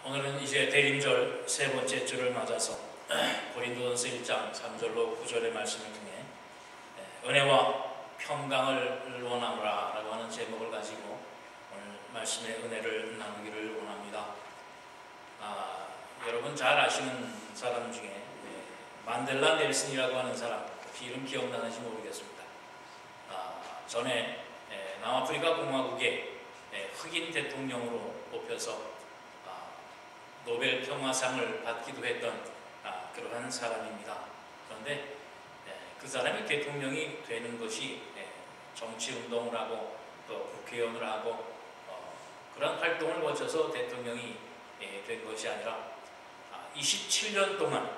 오늘은 이제 대림절 세 번째 주를 맞아서 고린도전서 1장 3절로 9절의 말씀을 통해 은혜와 평강을 원하노라 라고 하는 제목을 가지고 오늘 말씀의 은혜를 나누기를 원합니다. 여러분 잘 아시는 사람 중에 만델라 넬슨이라고 하는 사람 혹시 이름 기억나는지 모르겠습니다. 전에 남아프리카 공화국의 흑인 대통령으로 뽑혀서 노벨 평화상을 받기도 했던 그러한 사람입니다. 그런데 그 사람이 대통령이 되는 것이 정치운동을 하고 또 국회의원을 하고 그런 활동을 거쳐서 대통령이 된 것이 아니라 27년 동안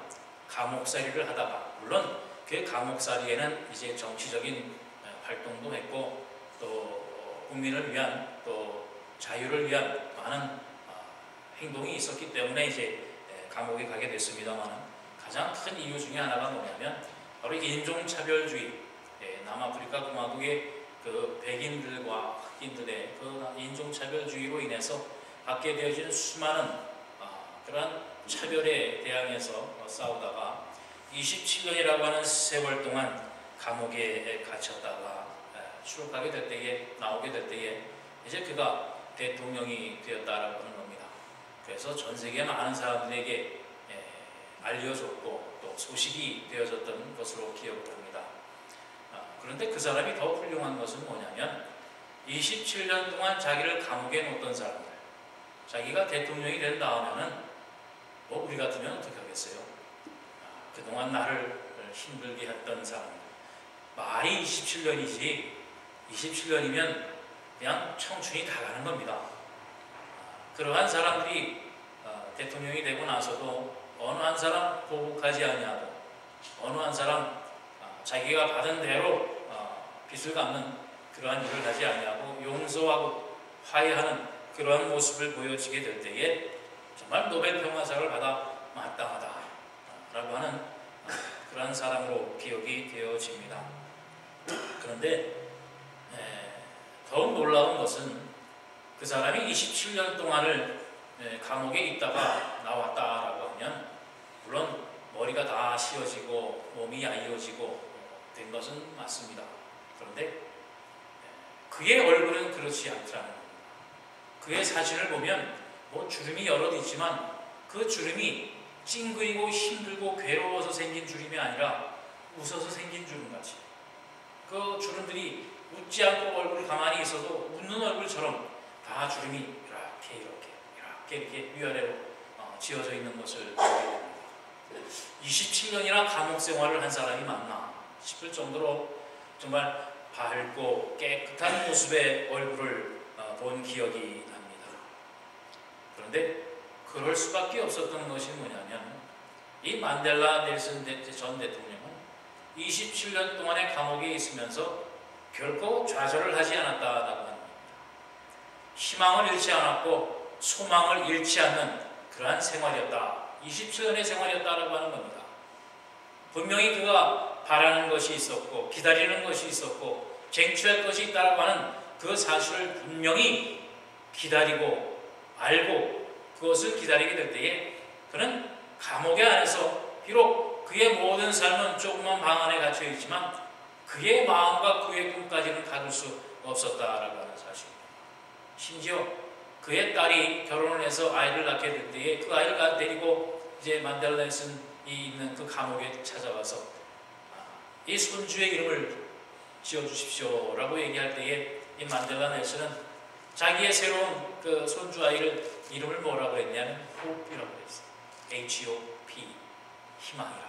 감옥살이를 하다가, 물론 그 감옥살이에는 이제 정치적인 활동도 했고 또 국민을 위한 또 자유를 위한 많은 행동이 있었기 때문에 이제 감옥에 가게 됐습니다만, 가장 큰 이유 중에 하나가 뭐냐면 바로 인종차별주의, 남아프리카 공화국의 그 백인들과 흑인들의 그 인종차별주의로 인해서 받게 되어진 수많은 그러한 차별에 대항해서 싸우다가 27년이라고 하는 세월 동안 감옥에 갇혔다가 출국하게 될 때에, 나오게 될 때에 이제 그가 대통령이 되었다라고 하는 겁니다. 그래서 전 세계 많은 사람들에게 알려졌고 또 소식이 되어졌던 것으로 기억을 합니다. 그런데 그 사람이 더 훌륭한 것은 뭐냐면 27년 동안 자기를 감옥에 놓던 사람들, 자기가 대통령이 된 다음에는 뭐 우리 같으면 어떻게 하겠어요? 그동안 나를 힘들게 했던 사람들, 말이 27년이지 27년이면 그냥 청춘이 다 가는 겁니다. 그러한 사람들이 대통령이 되고 나서도 어느 한 사람 보복하지 아니하고 어느 한 사람 자기가 받은 대로 빚을 갚는 그러한 일을 하지 아니하고 용서하고 화해하는 그러한 모습을 보여지게 될 때에 정말 노벨 평화상을 받아 마땅하다라고 하는 그러한 사람으로 기억이 되어집니다. 그런데 더욱 놀라운 것은 그 사람이 27년 동안을 감옥에 있다가 나왔다라고 하면, 물론 머리가 다 씌어지고 몸이 야위어지고 된 것은 맞습니다. 그런데 그의 얼굴은 그렇지 않더라는 겁니다. 그의 사진을 보면 뭐 주름이 여럿 있지만 그 주름이 찡그리고 힘들고 괴로워서 생긴 주름이 아니라 웃어서 생긴 주름같이, 그 주름들이 웃지 않고 얼굴이 가만히 있어도 웃는 얼굴처럼 다 주름이 이렇게 위아래로 지어져 있는 것을 보게 됩니다. 27년이나 감옥 생활을 한 사람이 맞나 싶을 정도로 정말 밝고 깨끗한 모습의 얼굴을 본 기억이 납니다. 그런데 그럴 수밖에 없었던 것이 뭐냐면 이 만델라 넬슨 전 대통령은 27년 동안의 감옥에 있으면서 결코 좌절을 하지 않았다라고 합니다. 희망을 잃지 않았고 소망을 잃지 않는 그러한 생활이었다, 27년의 생활이었다라고 하는 겁니다. 분명히 그가 바라는 것이 있었고 기다리는 것이 있었고 쟁취할 것이 있다라고 하는 그 사실을 분명히 기다리고 알고 그것을 기다리게 될 때에 그는 감옥의 안에서 비록 그의 모든 삶은 조그만 방 안에 갇혀 있지만 그의 마음과 그의 꿈까지는 가둘 수 없었다라고 하는 사실입니다. 심지어 그의 딸이 결혼을 해서 아이를 낳게 될 때에 그 아이를 데리고 이제 만델라 넬슨이 있는 그 감옥에 찾아와서 이 손주의 이름을 지어주십시오라고 얘기할 때에 이 만델라 넬슨은 자기의 새로운 그 손주 아이를 이름을 뭐라고 했냐면 호프이라고 했어요. H-O-P, 희망이라.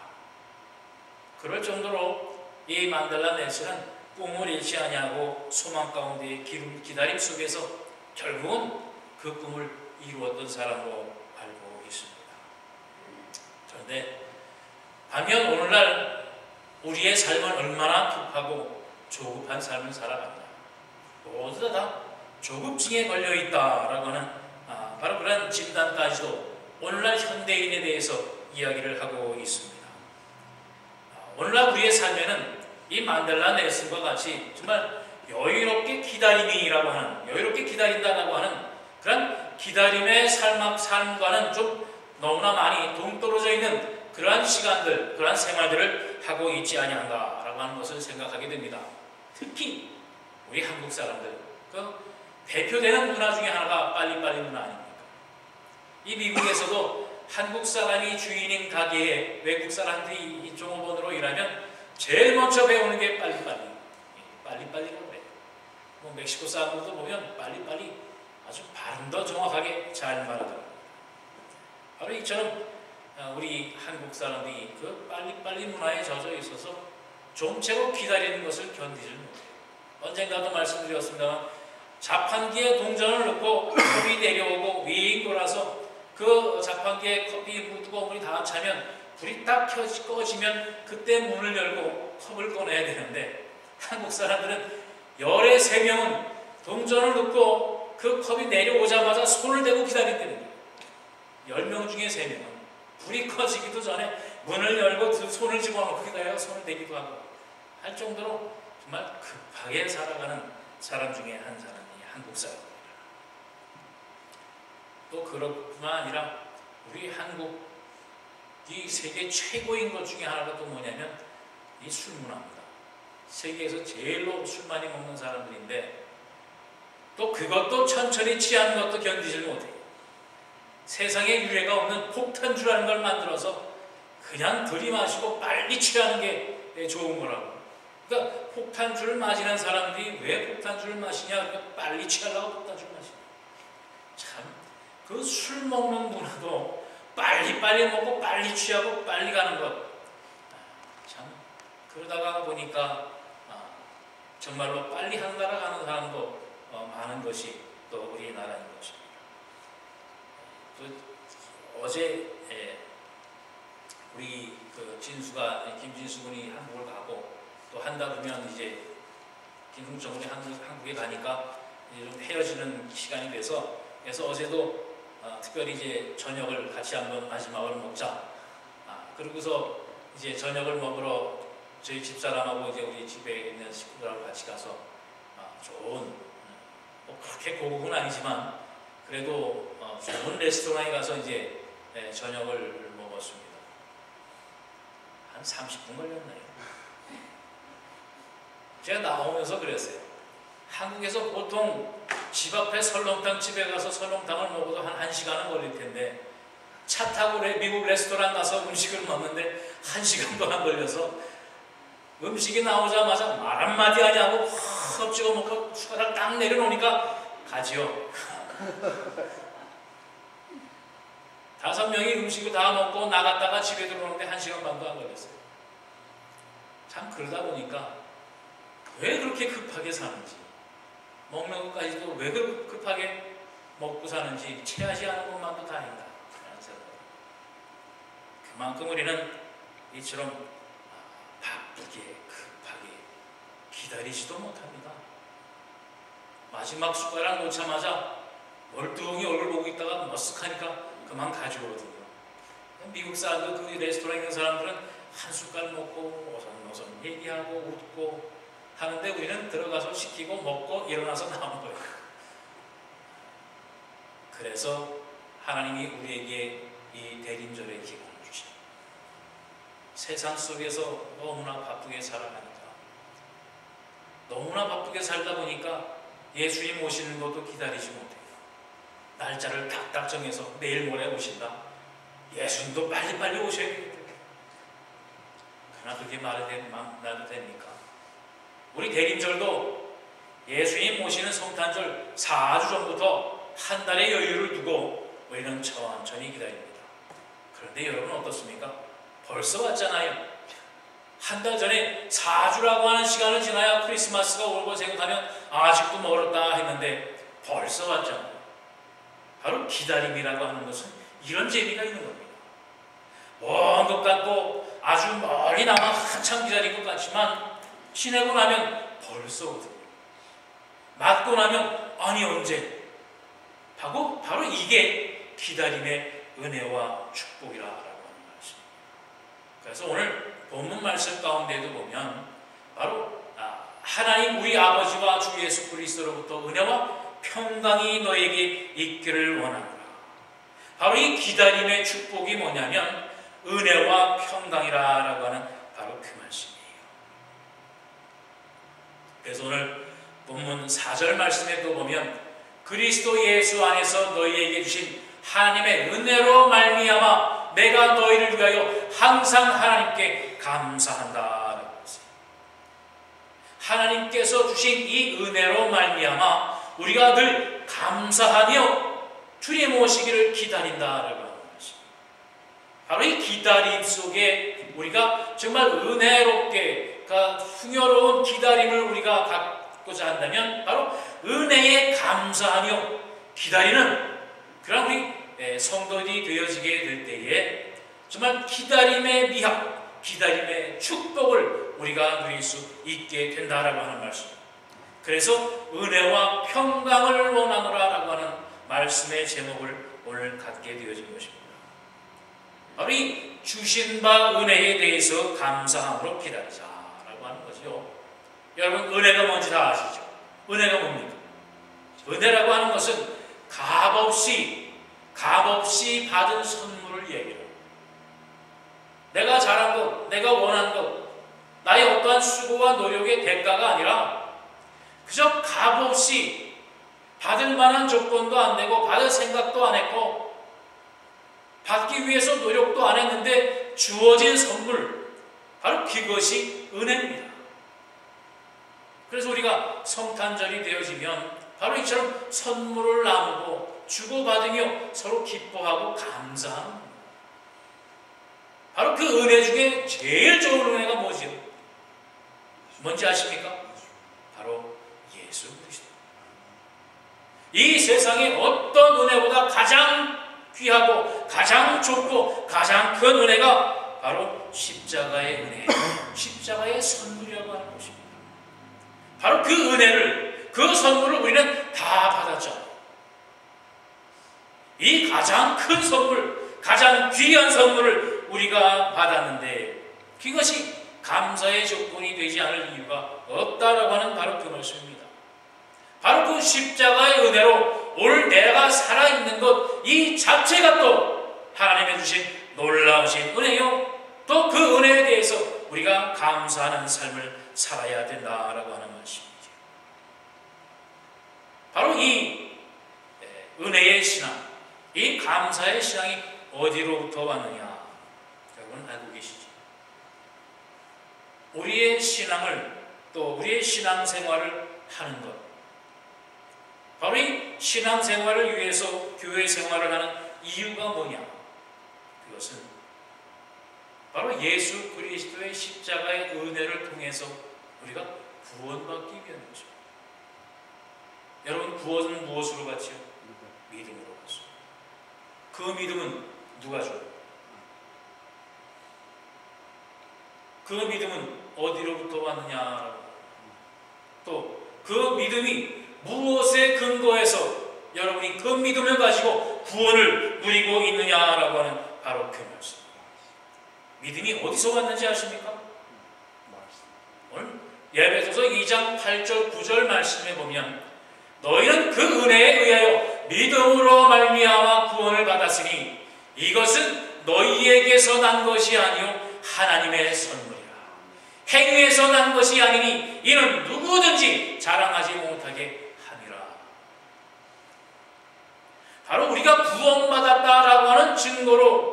그럴 정도로 이 만델라 넬슨은 꿈을 잃지 아니하고 소망 가운데의 기다림 속에서 결국은 그 꿈을 이루었던 사람으로 알고 있습니다. 그런데 반면 오늘날 우리의 삶은 얼마나 급하고 조급한 삶을 살아가느냐, 모두 다 조급증에 걸려있다라고 하는 바로 그런 진단까지도 오늘날 현대인에 대해서 이야기를 하고 있습니다. 오늘날 우리의 삶에는 이 만델라 넬슨과 같이 정말 여유롭게 기다림이라고 하는, 여유롭게 기다린다라고 하는 그런 기다림의 삶과는 좀 너무나 많이 동떨어져 있는 그러한 시간들, 그러한 생활들을 하고 있지 아니한가라고 하는 것을 생각하게 됩니다. 특히 우리 한국 사람들, 그 대표되는 문화 중에 하나가 빨리빨리 문화 아닙니까? 이 미국에서도 한국 사람이 주인인 가게에 외국 사람들이 이 종업원으로 일하면 제일 먼저 배우는 게 빨리빨리라고 해요. 뭐 멕시코 사람들도 보면 빨리빨리 아주 발음도 정확하게 잘 말하더라고요. 바로 이처럼 우리 한국 사람들이 그 빨리빨리 문화에 젖어 있어서 좀채로 기다리는 것을 견디질 못해요. 언젠가도 말씀드렸습니다만 자판기에 동전을 넣고 컵이 내려오고 윙 돌아서 그 자판기에 커피 묻고 물이 다 차면 불이 딱 꺼지면 그때 문을 열고 컵을 꺼내야 되는데 한국 사람들은 열의 3명은 동전을 넣고 그 컵이 내려오자마자 손을 대고 기다린다는 거예요. 10명 중에 3명은 불이 꺼지기도 전에 문을 열고 손을 집어넣고 기다려서 손을 대기도 하고 할 정도로 정말 급하게 살아가는 사람 중에 한 사람이 한국 사람입니다. 또 그뿐만 아니라 우리 한국이 세계 최고인 것 중에 하나가 또 뭐냐면 이 술 문화입니다. 세계에서 제일로 술 많이 먹는 사람들인데 또 그것도 천천히 취하는 것도 견디질 못해요. 세상에 유례가 없는 폭탄주라는 걸 만들어서 그냥 들이마시고 빨리 취하는 게 좋은 거라고. 그러니까 폭탄주를 마시는 사람들이 왜 폭탄주를 마시냐? 빨리 취하려고 폭탄주를 마시냐. 참 그 술 먹는 문화도 빨리빨리 먹고 빨리 취하고 빨리 가는 것. 참 그러다가 보니까 정말로 빨리 한 나라 가는 사람도 많은 것이 또 우리나라인 것입니다. 어제 우리 그 김진수 군이 한국을 가고 또 한다 보면 이제 김웅정 군이 한국에 가니까 이제 좀 헤어지는 시간이 그래서 어제도 특별히 이제 저녁을 같이 한번 마지막으로 먹자. 그러고서 이제 저녁을 먹으러 저희 집사람하고 이제 우리 집에 있는 식구들하고 같이 가서 좋은 뭐 그렇게 고급은 아니지만 그래도 좋은 레스토랑에 가서 이제 저녁을 먹었습니다. 한 30분 걸렸나요? 제가 나오면서 그랬어요. 한국에서 보통 집 앞에 설렁탕 집에 가서 설렁탕을 먹어도 한 1시간은 걸릴 텐데 차 타고 미국 레스토랑 가서 음식을 먹는데 1시간도 안 걸려서 음식이 나오자마자 말 한마디 하냐고 헉 찍어 먹고 숟가락 딱 내려놓으니까 가지요. 5명이 음식을 다 먹고 나갔다가 집에 들어오는데 1시간 반도 안 걸렸어요. 참 그러다 보니까 왜 그렇게 급하게 사는지 먹는 것까지도 왜 그렇게 급하게 먹고 사는지 체하지 않은 것만도 다행이다. 그만큼 우리는 이처럼 바쁘게 급하게 기다리지도 못합니다. 마지막 숟가락 놓자마자 멀뚱히 얼굴 보고 있다가 머쓱하니까 그만 가져오거든요. 미국 사람들 그 레스토랑에 있는 사람들은 한 숟갈 먹고 오선오선 얘기하고 웃고 하는데 우리는 들어가서 시키고 먹고 일어나서 나오는 거예요. 그래서 하나님이 우리에게 이 대림절의 기간을 주신 세상 속에서 너무나 바쁘게 살아가니까 너무나 바쁘게 살다 보니까 예수님 오시는 것도 기다리지 못해요. 날짜를 딱딱 정해서 내일 모레 오신다. 예수님도 빨리빨리 오셔야 되겠다. 그러나 그렇게 말해도 됩니까? 우리 대림절도 예수님 모시는 성탄절 4주 전부터 한 달의 여유를 두고 우리는 천천히 기다립니다. 그런데 여러분 어떻습니까? 벌써 왔잖아요. 한 달 전에 4주라고 하는 시간을 지나야 크리스마스가 오고 생각하면 아직도 멀었다 했는데 벌써 왔잖아요. 바로 기다림이라고 하는 것은 이런 재미가 있는 겁니다. 먼 것 같고 아주 멀리 남아 한참 기다린 것 같지만 지내고 나면 벌써 오거든요. 맞고 나면 아니 언제? 하고 바로 이게 기다림의 은혜와 축복이라고 하는 말씀입니다. 그래서 오늘 본문 말씀 가운데도 보면 바로 하나님 우리 아버지와 주 예수 그리스도로부터 은혜와 평강이 너에게 있기를 원하노라. 바로 이 기다림의 축복이 뭐냐면 은혜와 평강이라고 하는 바로 그 말씀이에요. 그래서 오늘 본문 4절 말씀에 또 보면 그리스도 예수 안에서 너희에게 주신 하나님의 은혜로 말미암아 내가 너희를 위하여 항상 하나님께 감사한다. 하나님께서 주신 이 은혜로 말미암아 우리가 늘 감사하며 주님 오시기를 기다린다라고 하는 것입니다. 바로 이 기다림 속에 우리가 정말 은혜롭게 풍요로운 기다림을 우리가 갖고자 한다면 바로 은혜에 감사하며 기다리는 그런 우리 성도들이 되어지게 될 때에 정말 기다림의 미학, 기다림의 축복을 우리가 누릴 수 있게 된다라고 하는 말씀입니다. 그래서 은혜와 평강을 원하노라라고 하는 말씀의 제목을 오늘 갖게 되어진 것입니다. 바로 이 주신 바 은혜에 대해서 감사함으로 기다리자라고 하는 거죠. 여러분 은혜가 뭔지 다 아시죠? 은혜가 뭡니까? 은혜라고 하는 것은 값없이 받은 선물을 얘기해요. 내가 잘한 것, 내가 원한 것, 나의 어떠한 수고와 노력의 대가가 아니라 그저 값없이 받을 만한 조건도 안 내고 받을 생각도 안 했고 받기 위해서 노력도 안 했는데 주어진 선물, 바로 그것이 은혜입니다. 그래서 우리가 성탄절이 되어지면 바로 이처럼 선물을 나누고 주고받으며 서로 기뻐하고 감사하는 겁니다. 바로 그 은혜 중에 제일 좋은 은혜가 뭐죠? 뭔지 아십니까? 바로 예수 그리스도. 이 세상에 어떤 은혜보다 가장 귀하고 가장 좁고 가장 큰 은혜가 바로 십자가의 은혜, 십자가의 선물이라고 하는 것입니다. 바로 그 은혜를, 그 선물을 우리는 다 받았죠. 이 가장 큰 선물, 가장 귀한 선물을 우리가 받았는데 그것이 감사의 조건이 되지 않을 이유가 없다라고 하는 바로 그 말씀입니다. 바로 그 십자가의 은혜로 오늘 내가 살아있는 것 이 자체가 또 하나님의 주신 놀라우신 은혜요. 또 그 은혜에 대해서 우리가 감사하는 삶을 살아야 된다라고 하는 말씀이죠. 바로 이 은혜의 신앙, 이 감사의 신앙이 어디로부터 왔느냐? 여러분 알고 계시죠? 우리의 신앙을 또 우리의 신앙생활을 하는 것, 바로 이 신앙생활을 위해서 교회 생활을 하는 이유가 뭐냐? 그것은 바로 예수 그리스도의 십자가의 은혜를 통해서 우리가 구원받기 위한 것입니다. 여러분 구원은 무엇으로 받지요? 믿음으로 받습니다. 그 믿음은 누가 줘요? 그 믿음은 어디로부터 왔느냐? 또 그 믿음이 무엇에 근거해서 여러분이 그 믿음을 가지고 구원을 누리고 있느냐라고 하는 바로 그 말씀입니다. 믿음이 어디서 왔는지 아십니까? 오늘 에베소서 2장 8절 9절 말씀에 보면 너희는 그 은혜에 의하여 믿음으로 말미암아 구원을 받았으니 이것은 너희에게서 난 것이 아니요 하나님의 선물이라. 행위에서 난 것이 아니니 이는 누구든지 자랑하지 못하게 함이라. 바로 우리가 구원받았다라고 하는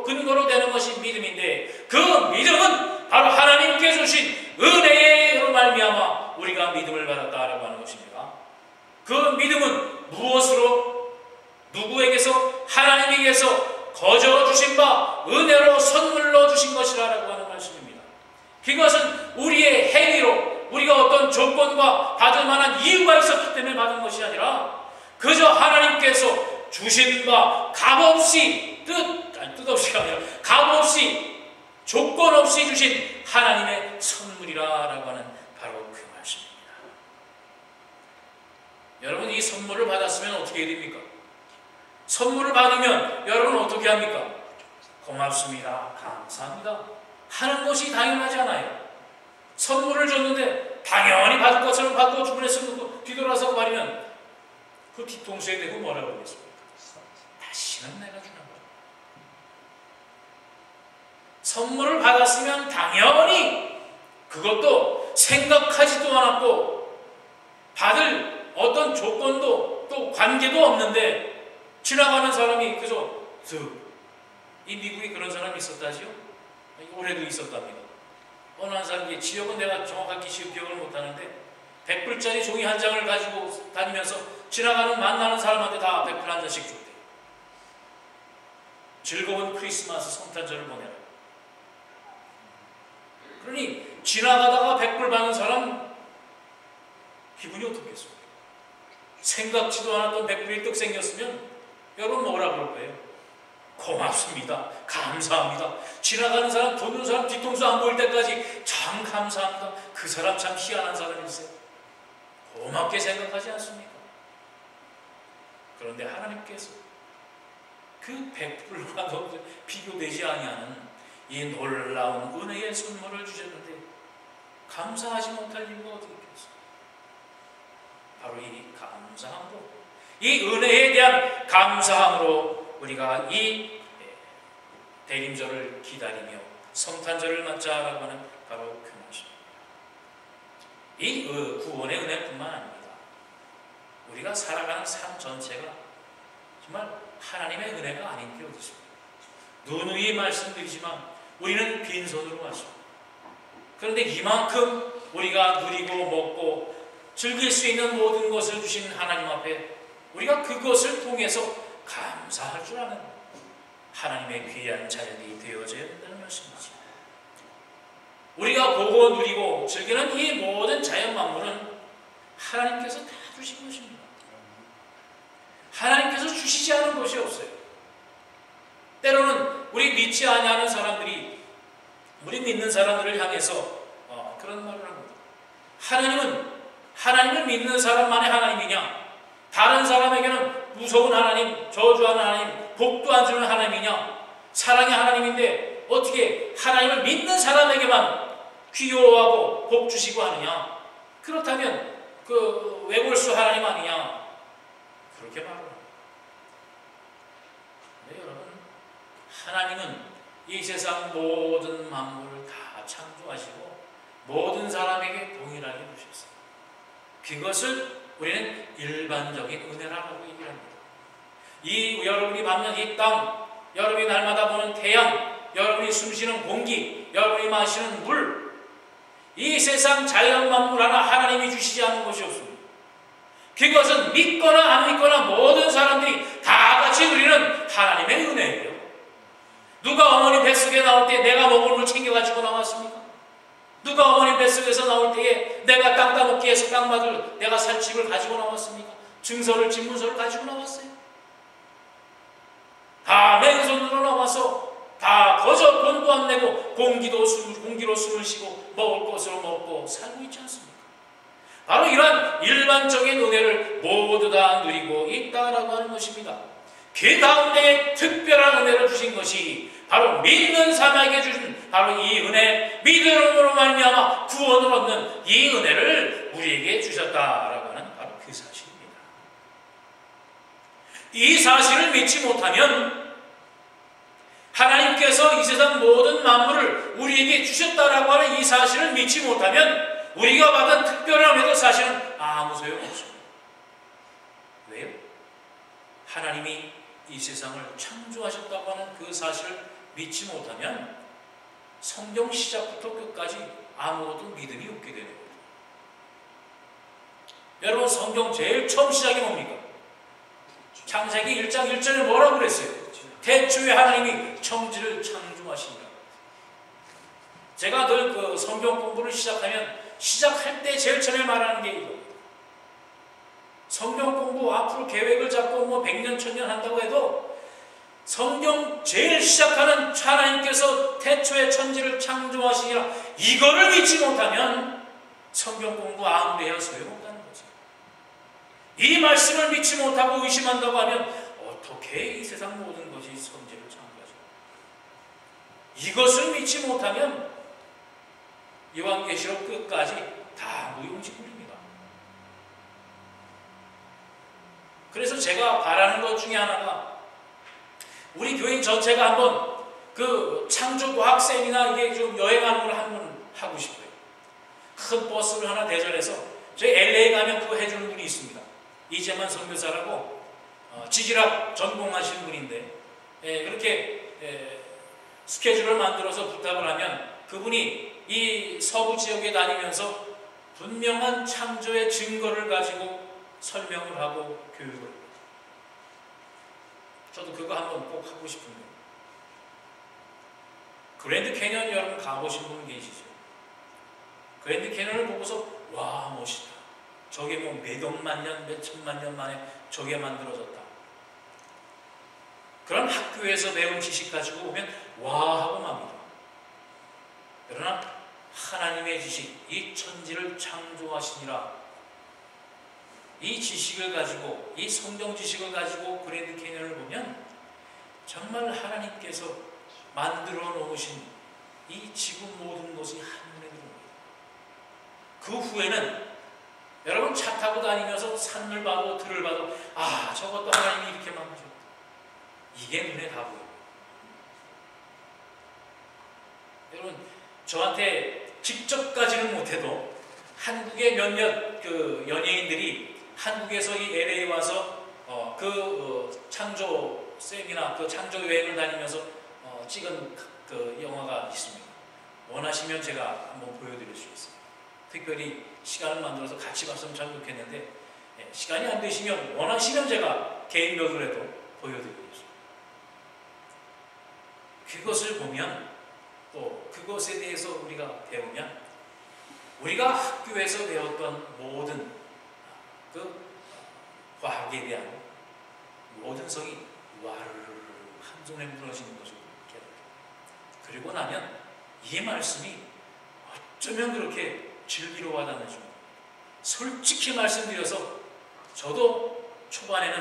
근거로 되는 것이 믿음인데 그 믿음은 바로 하나님께 주신 은혜로 말미암아 우리가 믿음을 받았다라고 하는 것입니다. 그 믿음은 무엇으로? 누구에게서? 하나님에게서 거저 주신 바 은혜로 선물로 주신 것이라고 하는 말씀입니다. 그것은 우리의 행위로 우리가 어떤 조건과 받을 만한 이유가 있었기 때문에 받은 것이 아니라 그저 하나님께서 주신 바 값없이 뜻없이가 아니라 값없이 조건 없이 주신 하나님의 선물이라고 하는 바로 그 말씀입니다. 여러분 이 선물을 받았으면 어떻게 해야 됩니까? 선물을 받으면 여러분 어떻게 합니까? 고맙습니다, 감사합니다 하는 것이 당연하지 않아요. 선물을 줬는데 당연히 받을 것처럼 받고 주문했으면 뒤돌아서 말이면 그 뒤통수에 대고 뭐라고 그러겠습니까? 다시는 내가 주는 거야. 선물을 받았으면 당연히 그것도 생각하지도 않았고 받을 어떤 조건도 또 관계도 없는데 지나가는 사람이 그저 이 미국에 그런 사람이 있었다지요? 올해도 있었답니다. 어느 한 사람이 지역은 내가 정확하게 기억을 못하는데 100불짜리 종이 한 장을 가지고 다니면서 지나가는 만나는 사람한테 다 100불 한 장씩 줬대. 즐거운 크리스마스 성탄절을 보내라. 그러니 지나가다가 100불 받는 사람 기분이 어떻겠습니까? 생각지도 않았던 100불이 떡 생겼으면 여러분 뭐라 그럴 거예요? 고맙습니다. 감사합니다. 지나가는 사람, 도는 사람 뒤통수 안 보일 때까지 참 감사합니다. 그 사람 참 희한한 사람일세요. 고맙게 생각하지 않습니까? 그런데 하나님께서 그 100불과도 비교되지 아니하는 이 놀라운 은혜의 선물을 주셨는데 감사하지 못할 이유가 어떻게 있겠어요? 바로 이 감사함으로, 이 은혜에 대한 감사함으로 우리가 이 대림절을 기다리며 성탄절을 맞자라고 하는 바로 그 것입니다. 이 구원의 은혜뿐만 아닙니다. 우리가 살아가는 삶 전체가 정말 하나님의 은혜가 아닌 게 어디 있습니까? 누누이 말씀드리지만 우리는 빈손으로 왔습니다. 그런데 이만큼 우리가 누리고 먹고 즐길 수 있는 모든 것을 주신 하나님 앞에 우리가 그것을 통해서 감사할 줄 아는 하나님의 귀한 자녀들이 되어져야 된다는 말씀이죠. 우리가 보고 누리고 즐기는 이 모든 자연 만물은 하나님께서 다 주신 것입니다. 하나님께서 주시지 않은 것이 없어요. 때로는 우리 믿지 아니하는 사람들이 우리 믿는 사람들을 향해서 그런 말을 합니다. 하나님을 믿는 사람만의 하나님이냐? 다른 사람에게는 무서운 하나님, 저주하는 하나님, 복도 안 주는 하나님이냐? 사랑의 하나님인데 어떻게 하나님을 믿는 사람에게만 귀여워하고 복 주시고 하느냐? 그렇다면 그 외골수 하나님 아니냐? 그렇게 말을 합니다. 근데 여러분, 하나님은 이 세상 모든 만물을 다 창조하시고 모든 사람에게 동일하게 주셨어요. 그것을 우리는 일반적인 은혜라고 얘기합니다. 여러분이 받는 이 땅, 여러분이 날마다 보는 태양, 여러분이 숨쉬는 공기, 여러분이 마시는 물, 이 세상 자연 만물 하나 하나님이 주시지 않은 것이 없습니다. 그것은 믿거나 안 믿거나 모든 사람들이 다 같이 누리는 하나님의 은혜예요. 누가 어머니 뱃속에 나올 때 내가 먹을 물 챙겨가지고 나왔습니까? 누가 어머니 뱃속에서 나올 때에 내가 땅 따먹기 위해서 땅마들 내가 살집을 가지고 나왔습니까? 증서를, 집문서를 가지고 나왔어요. 다 맨손으로 나와서 다 거저 돈도 안 내고 공기로 숨을 쉬고 먹을 것으로 먹고 살고 있지 않습니까? 바로 이러한 일반적인 은혜를 모두 다 누리고 있다라고 하는 것입니다. 그 가운데 특별한 은혜를 주신 것이 바로 믿는 사람에게 주신 바로 이 은혜, 믿음으로 말미암아 구원을 얻는 이 은혜를 우리에게 주셨다라고 하는 바로 그 사실입니다. 이 사실을 믿지 못하면 하나님께서 이 세상 모든 만물을 우리에게 주셨다라고 하는 이 사실을 믿지 못하면 우리가 받은 특별한 은혜도 사실은 아무 소용없습니다. 왜요? 하나님이 이 세상을 창조하셨다고 하는 그 사실을 믿지 못하면 성경 시작부터 끝까지 아무것도 믿음이 없게 되는 거예요. 여러분, 성경 제일 처음 시작이 뭡니까? 창세기 1장 1절에 뭐라고 그랬어요? 태초에 하나님이 천지를 창조하신다. 제가 늘 그 성경 공부를 시작할 때 제일 처음에 말하는 게 이겁니다. 성경 공부 앞으로 계획을 잡고 100년, 1000년 한다고 해도 성경 제일 시작하는 하나님께서 태초에 천지를 창조하시니라, 이거를 믿지 못하면 성경 공부 아무리 해야 소용없다는 거죠. 이 말씀을 믿지 못하고 의심한다고 하면 어떻게 이 세상 모든 것이 천지를 창조하죠? 이것을 믿지 못하면 요한계시록 끝까지 다 무용지물입니다. 그래서 제가 바라는 것 중에 하나가 우리 교인 전체가 한번 그 창조과학 세미나 이게 좀 여행하는 걸 한번 하고 싶어요. 큰 버스를 하나 대절해서 저희 LA 가면 그거 해주는 분이 있습니다. 이재만 선교사라고 지질학 전공하시는 분인데 그렇게 스케줄을 만들어서 부탁을 하면 그분이 이 서부 지역에 다니면서 분명한 창조의 증거를 가지고 설명을 하고 교육을 합니다. 저도 그거 한번 꼭 하고 싶은데 그랜드 캐년 여러분 가보신 분 계시죠? 그랜드 캐년을 보고서 와 멋있다. 저게 뭐 몇억만 년, 몇천만 년 만에 저게 만들어졌다. 그런 학교에서 배운 지식 가지고 오면 와 하고 맙니다. 그러나 하나님의 지식, 이 천지를 창조하시니라 이 지식을 가지고 이 성경 지식을 가지고 그랜드 캐년을 보면 정말 하나님께서 만들어 놓으신 이 지구 모든 것이 한눈에 들어옵니다. 그 후에는 여러분 차 타고 다니면서 산을 봐도 들을 봐도 아 저것도 하나님이 이렇게 만드셨다. 이게 눈에 다 보여요. 여러분 저한테 직접까지는 못해도 한국의 몇몇 그 연예인들이 한국에서 이 LA 와서 창조 세미나 그 창조 여행을 다니면서 찍은 그 영화가 있습니다. 원하시면 제가 한번 보여드릴 수 있어요. 특별히 시간을 만들어서 같이 봤으면 참 좋겠는데 시간이 안 되시면 원하시면 제가 개인별로라도 보여드리겠습니다. 그것을 보면 또 그것에 대해서 우리가 배우면 우리가 학교에서 배웠던 모든 그 과학에 대한 모든 성이 와르르 한 손에 무너지는 것을 그리고 나면 이 말씀이 어쩌면 그렇게 즐기러 와닿는지 솔직히 말씀드려서 저도 초반에는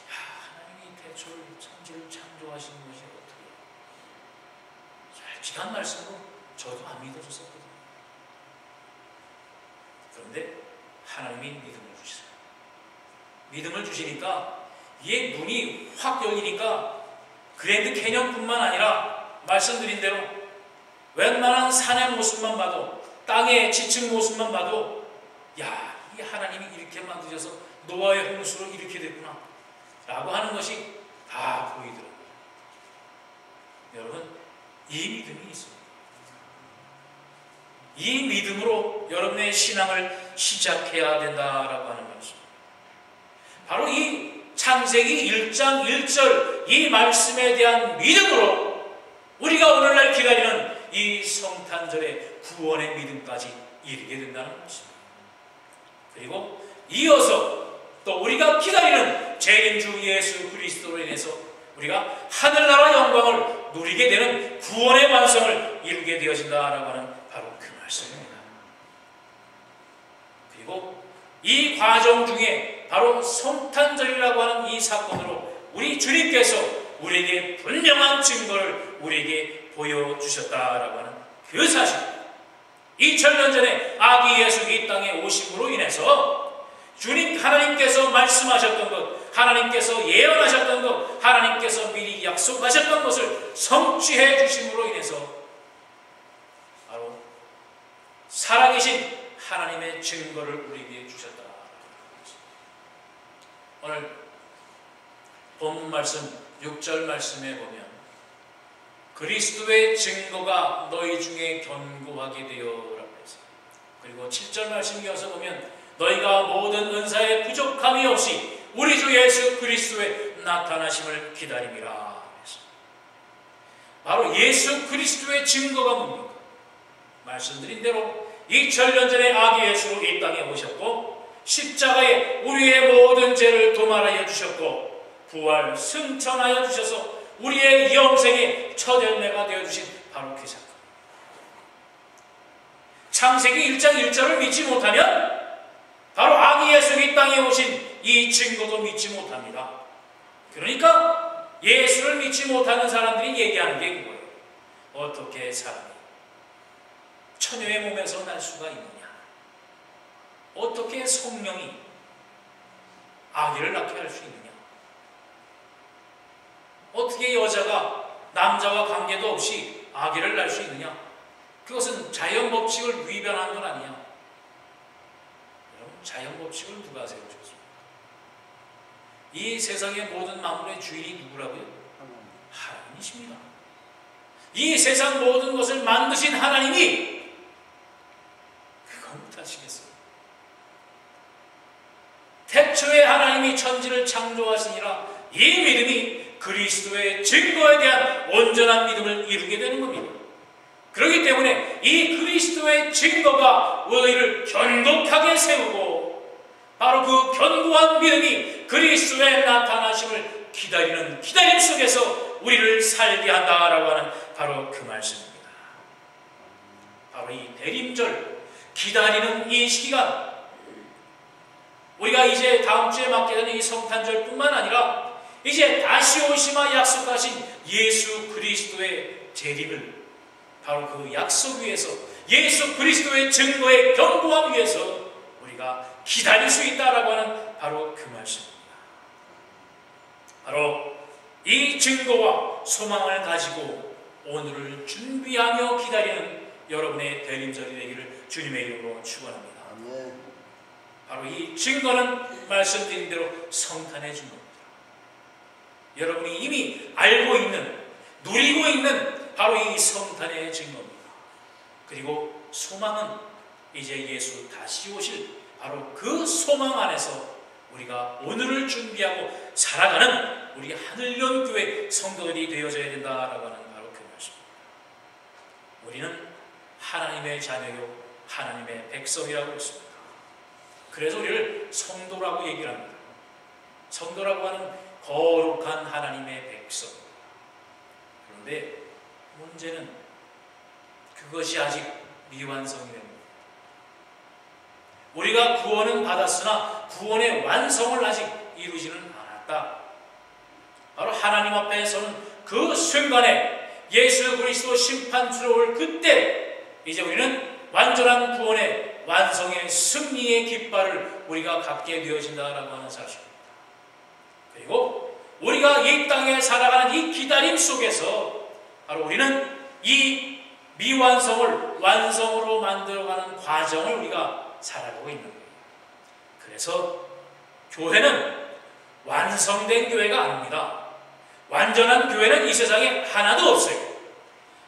하나님이 대초를 천지를 창조하시는 것이 어떻게 솔직한 말씀으로 저도 안 믿어줬었거든요. 그런데 하나님이 믿음을 주시어요. 믿음을 주시니까 이게 눈이 확 열리니까 그랜드 캐년뿐만 아니라 말씀드린 대로 웬만한 산의 모습만 봐도 땅의 지층 모습만 봐도 야, 이 하나님이 이렇게 만드셔서 노아의 홍수로 이렇게 됐구나 라고 하는 것이 다 보이더라고요. 여러분 이 믿음이 있습니다. 이 믿음으로 여러분의 신앙을 시작해야 된다라고 하는 말씀. 바로 이 창세기 1장 1절 이 말씀에 대한 믿음으로 우리가 오늘날 기다리는 이 성탄절의 구원의 믿음까지 이르게 된다는 것입니다. 그리고 이어서 또 우리가 기다리는 재림주 예수 그리스도로 인해서 우리가 하늘나라 영광을 누리게 되는 구원의 완성을 이루게 되어진다라고 하는 바로 그 말씀입니다. 그리고 이 과정 중에 바로 성탄절이라고 하는 이 사건으로 우리 주님께서 우리에게 분명한 증거를 우리에게 보여주셨다라고 하는 그 사실. 2000년 전에 아기 예수 이 땅에 오심으로 인해서 주님 하나님께서 말씀하셨던 것, 하나님께서 예언하셨던 것, 하나님께서 미리 약속하셨던 것을 성취해 주심으로 인해서 바로 살아계신 하나님의 증거를 우리에게 주셨다. 오늘 본문 말씀 6절 말씀에 보면 그리스도의 증거가 너희 중에 견고하게 되어라고 했어요. 그리고 7절 말씀 이어서 보면 너희가 모든 은사에 부족함이 없이 우리 주 예수 그리스도의 나타나심을 기다림이라 했어요. 바로 예수 그리스도의 증거가 뭡니까? 말씀드린 대로 2000년 전에 아기 예수로 이 땅에 오셨고 십자가에 우리의 모든 죄를 도말하여 주셨고 부활 승천하여 주셔서 우리의 영생의 첫 열매가 되어주신 바로 그 사건. 창세기 1장 1절을 믿지 못하면 바로 아기 예수 이 땅에 오신 이 증거도 믿지 못합니다. 그러니까 예수를 믿지 못하는 사람들이 얘기하는 게 그거예요. 어떻게 사람이 처녀의 몸에서 날 수가 있느냐? 어떻게 성령이 아기를 낳게 할 수 있느냐? 어떻게 여자가 남자와 관계도 없이 아기를 낳을 수 있느냐? 그것은 자연 법칙을 위반한 건 아니야. 여러분, 자연 법칙을 누가 세워줬습니까? 이 세상의 모든 만물의 주인이 누구라고요? 하나님이십니다. 이 세상 모든 것을 만드신 하나님이 그거 못하시겠어요? 태초에 하나님이 천지를 창조하시니라 이 믿음이 그리스도의 증거에 대한 온전한 믿음을 이루게 되는 겁니다. 그렇기 때문에 이 그리스도의 증거가 우리를 견고하게 세우고 바로 그 견고한 믿음이 그리스도의 나타나심을 기다리는 기다림 속에서 우리를 살게 한다라고 하는 바로 그 말씀입니다. 바로 이 대림절 기다리는 이 시기간, 우리가 이제 다음 주에 맞게 되는 이 성탄절뿐만 아니라 이제 다시 오시마 약속하신 예수 그리스도의 재림을 바로 그 약속 위에서, 예수 그리스도의 증거의 견고함 위에서 우리가 기다릴 수 있다라고 하는 바로 그 말씀입니다. 바로 이 증거와 소망을 가지고 오늘을 준비하며 기다리는 여러분의 대림절이 되기를 주님의 이름으로 축원합니다. 바로 이 증거는 말씀드린 대로 성탄의 증거입니다. 여러분이 이미 알고 있는, 누리고 있는 바로 이 성탄의 증거입니다. 그리고 소망은 이제 예수 다시 오실 바로 그 소망 안에서 우리가 오늘을 준비하고 살아가는 우리 하늘연교회 성도들이 되어져야 된다라고 하는 바로 그 말씀입니다. 우리는 하나님의 자녀요 하나님의 백성이라고 했습니다. 그래서 우리를 성도라고 얘기를 합니다. 성도라고 하는 거룩한 하나님의 백성. 그런데 문제는 그것이 아직 미완성이 됩니다. 우리가 구원은 받았으나 구원의 완성을 아직 이루지는 않았다. 바로 하나님 앞에 서는 그 순간에 예수 그리스도 심판주로 올 그때 이제 우리는 완전한 구원의 완성의 승리의 깃발을 우리가 갖게 되어진다라고 하는 사실입니다. 그리고 우리가 이 땅에 살아가는 이 기다림 속에서 바로 우리는 이 미완성을 완성으로 만들어가는 과정을 우리가 살아가고 있는 거예요. 그래서 교회는 완성된 교회가 아닙니다. 완전한 교회는 이 세상에 하나도 없어요.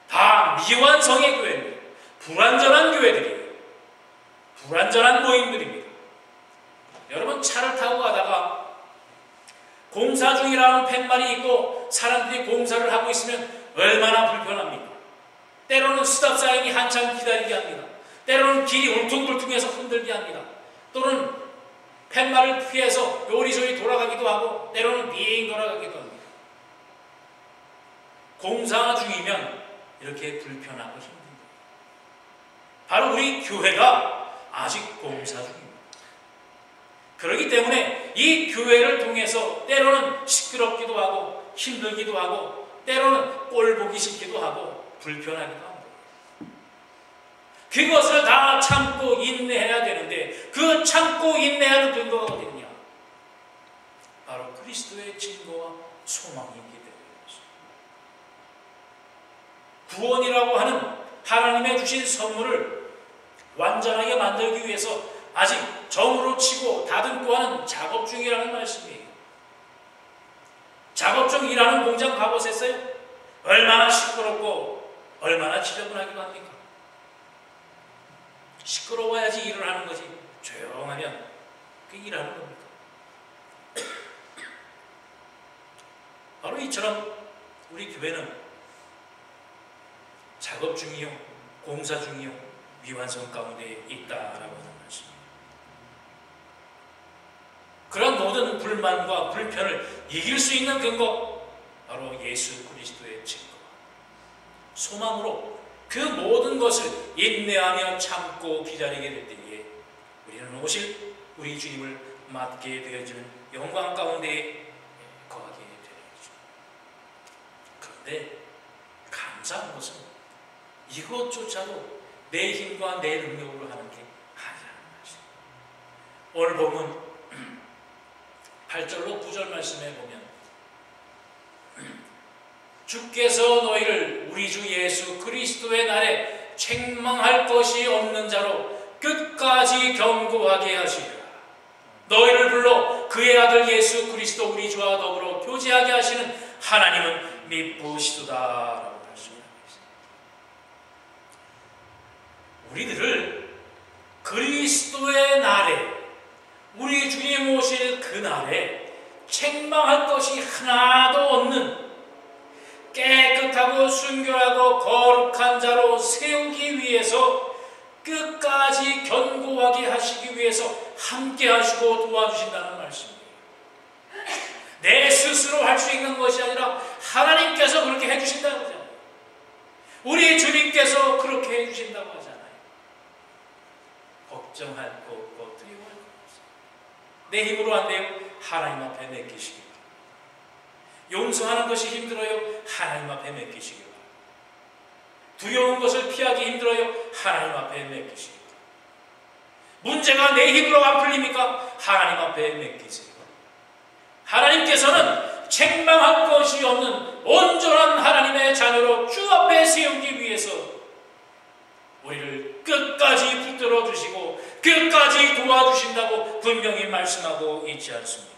다 미완성의 교회입니다. 불완전한 교회들이에요. 불완전한 모임들입니다. 여러분, 차를 타고 가다가 공사 중이라는 팻말이 있고 사람들이 공사를 하고 있으면 얼마나 불편합니까? 때로는 스탑사인이 한참 기다리게 합니다. 때로는 길이 울퉁불퉁해서 흔들게 합니다. 또는 팻말을 피해서 요리조리 돌아가기도 하고 때로는 빙 돌아가기도 합니다. 공사 중이면 이렇게 불편하고 힘듭니다. 바로 우리 교회가 아직 공사 중입니다. 그렇기 때문에 이 교회를 통해서 때로는 시끄럽기도 하고 힘들기도 하고 때로는 꼴 보기 싫기도 하고 불편하기도 합니다. 그것을 다 참고 인내해야 되는데 그 참고 인내하는 근거가 어디 있냐? 바로 그리스도의 증거와 소망이 있기 때문입니다. 구원이라고 하는 하나님의 주신 선물을 완전하게 만들기 위해서 아직 정으로 치고 다듬고 하는 작업 중이라는 말씀이에요. 작업 중 일하는 공장 가보셨어요? 얼마나 시끄럽고 얼마나 지저분하기도 합니까? 시끄러워야지 일을 하는 거지 조용하면 그 일하는 겁니까? 바로 이처럼 우리 교회는 작업 중이요, 공사 중이요, 미완성 가운데 있다라고 하는 말씀입니다. 그런 모든 불만과 불편을 이길 수 있는 근거, 바로 예수 그리스도의 증거, 소망으로 그 모든 것을 인내하며 참고 기다리게 될 때에 우리는 오실 우리 주님을 맞게 되어지는 영광 가운데 거하게 되는 거죠. 그런데 감사한 것은 이것조차도 내 힘과 내 능력으로 하는 게 아니라는 것이죠. 오늘 보면 8절로 9절 말씀에 보면 주께서 너희를 우리 주 예수 그리스도의 날에 책망할 것이 없는 자로 끝까지 견고하게 하시리라. 너희를 불러 그의 아들 예수 그리스도 우리 주와 더불어 교제하게 하시는 하나님은 미쁘시도다라고 말씀하고 있습니다. 우리들을 그리스도의 날에, 우리 주님 오실 그 날에 책망할 것이 하나도 없는 깨끗하고 순결하고 거룩한 자로 세우기 위해서, 끝까지 견고하게 하시기 위해서 함께 하시고 도와주신다는 말씀이에요. 내 스스로 할 수 있는 것이 아니라 하나님께서 그렇게 해주신다고 하잖아요. 우리 주님께서 그렇게 해주신다고 하잖아요. 걱정할 것 없고 두려워할 것 없어요. 내 힘으로 안 돼요. 하나님 앞에 맡기시기 바랍니다. 용서하는 것이 힘들어요. 하나님 앞에 맡기시기 바랍니다. 두려운 것을 피하기 힘들어요. 하나님 앞에 맡기시기 바랍니다. 문제가 내 힘으로 안 풀립니까? 하나님 앞에 맡기세요. 하나님께서는 책망할 것이 없는 온전한 하나님의 자녀로 주 앞에 세우기 위해서 우리를 끝까지 붙들어 주시고 끝까지 도와주신다고 분명히 말씀하고 있지 않습니까?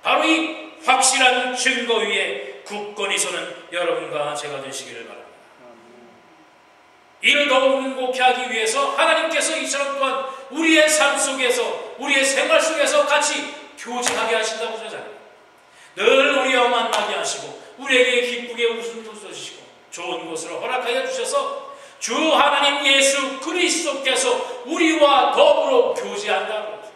바로 이 확실한 증거 위에 굳건히 서는 여러분과 제가 되시기를 바랍니다. 이를 더욱 행복케 하기 위해서 하나님께서 이처럼 또한 우리의 삶 속에서, 우리의 생활 속에서 같이 교제하게 하신다고 하잖아요. 늘 우리와 만나게 하시고 우리에게 기쁘게 웃음도 쏘시고 좋은 곳으로 허락하여 주셔서 주 하나님 예수 그리스도께서 우리와 더불어 교제한다고 하죠.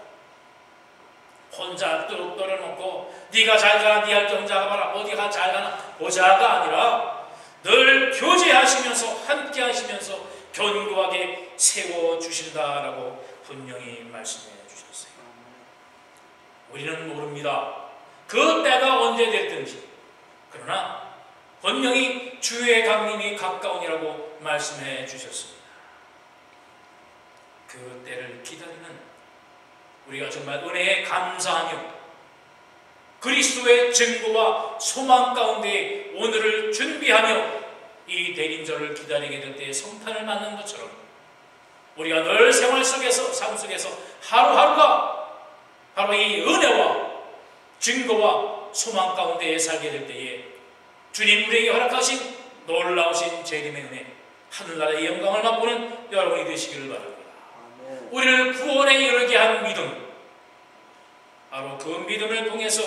혼자 뚝 떨어놓고 네가 잘 가라, 네 할 때 혼자 가봐라, 어디가 잘 가나 보자가 아니라 늘 교제하시면서 함께 하시면서 견고하게 세워주신다라고 분명히 말씀해 주셨어요. 우리는 모릅니다. 그 때가 언제 됐든지. 그러나 분명히 주의 강림이 가까우니라고 말씀해 주셨습니다. 그 때를 기다리는 우리가 정말 은혜에 감사하며 그리스도의 증거와 소망 가운데 오늘을 준비하며 이 대림절을 기다리게 될 때에 성탄을 맞는 것처럼 우리가 늘 생활 속에서, 삶 속에서 하루하루가 바로 이 은혜와 증거와 소망 가운데 살게 될 때에 주님 우리에게 허락하신 놀라우신 재림의 은혜, 하늘나라의 영광을 맛보는 여러분이 되시기를 바랍니다. 우리를 구원에 이르게 한 믿음, 바로 그 믿음을 통해서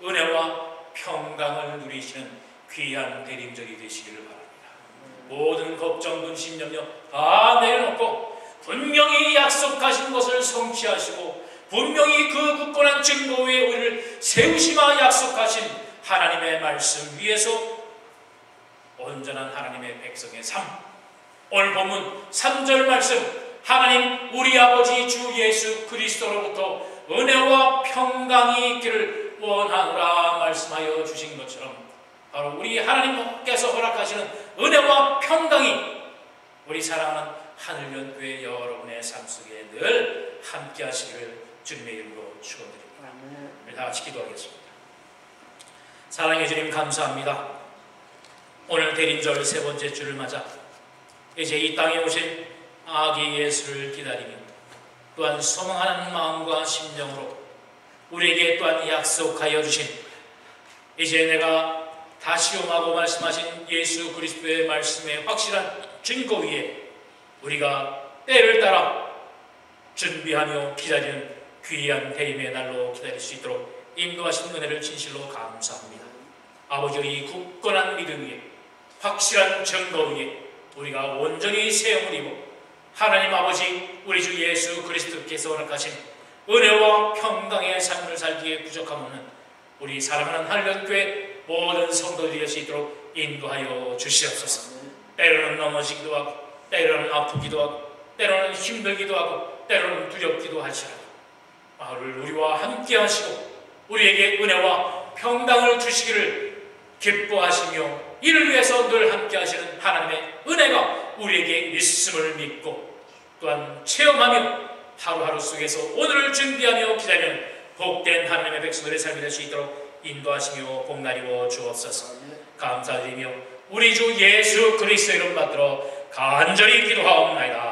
은혜와 평강을 누리시는 귀한 대림절이 되시기를 바랍니다. 모든 걱정, 근심, 염려 다 내려놓고 분명히 약속하신 것을 성취하시고 분명히 그 굳건한 증거 위에 우리를 세우시마 약속하신 하나님의 말씀 위에서 온전한 하나님의 백성의 삶, 오늘 본문 3절 말씀, 하나님 우리 아버지 주 예수 그리스도로부터 은혜와 평강이 있기를 원하노라 말씀하여 주신 것처럼 바로 우리 하나님께서 허락하시는 은혜와 평강이 우리 사랑하는 하늘연교회 여러분의 삶 속에 늘 함께 하시기를 주님의 이름으로 축원드립니다. 우리 다 같이 기도하겠습니다. 사랑의 주님 감사합니다. 오늘 대림절 세 번째 주를 맞아 이제 이 땅에 오신 아기 예수를 기다리며 또한 소망하는 마음과 심정으로 우리에게 또한 약속하여 주신 이제 내가 다시 오라고 말씀하신 예수 그리스도의 말씀의 확실한 증거 위에 우리가 때를 따라 준비하며 기다리는 귀한 대림의 날로 기다릴 수 있도록 인도하신 은혜를 진실로 감사합니다. 아버지의 이 굳건한 믿음 위에 확실한 증거 위에 우리가 온전히 세움을 입어 하나님 아버지 우리 주 예수 그리스도께서 허락하신 은혜와 평강의 삶을 살기에 부족함 없는 우리 사랑하는 하늘연교회 모든 성도들이 될 수 있도록 인도하여 주시옵소서. 때로는 넘어지기도 하고 때로는 아프기도 하고 때로는 힘들기도 하고 때로는 두렵기도 할지라도 마을을 우리와 함께 하시고 우리에게 은혜와 평강을 주시기를 기뻐하시며 이를 위해서 늘 함께 하시는 하나님의 은혜가 우리에게 있음을 믿고 또한 체험하며 하루하루 속에서 오늘을 준비하며 기다리는 복된 하나님의 백성들의 삶이 될 수 있도록 인도하시며 복나리워 주옵소서. 감사드리며 우리 주 예수 그리스도 이름 받들어 간절히 기도하옵나이다.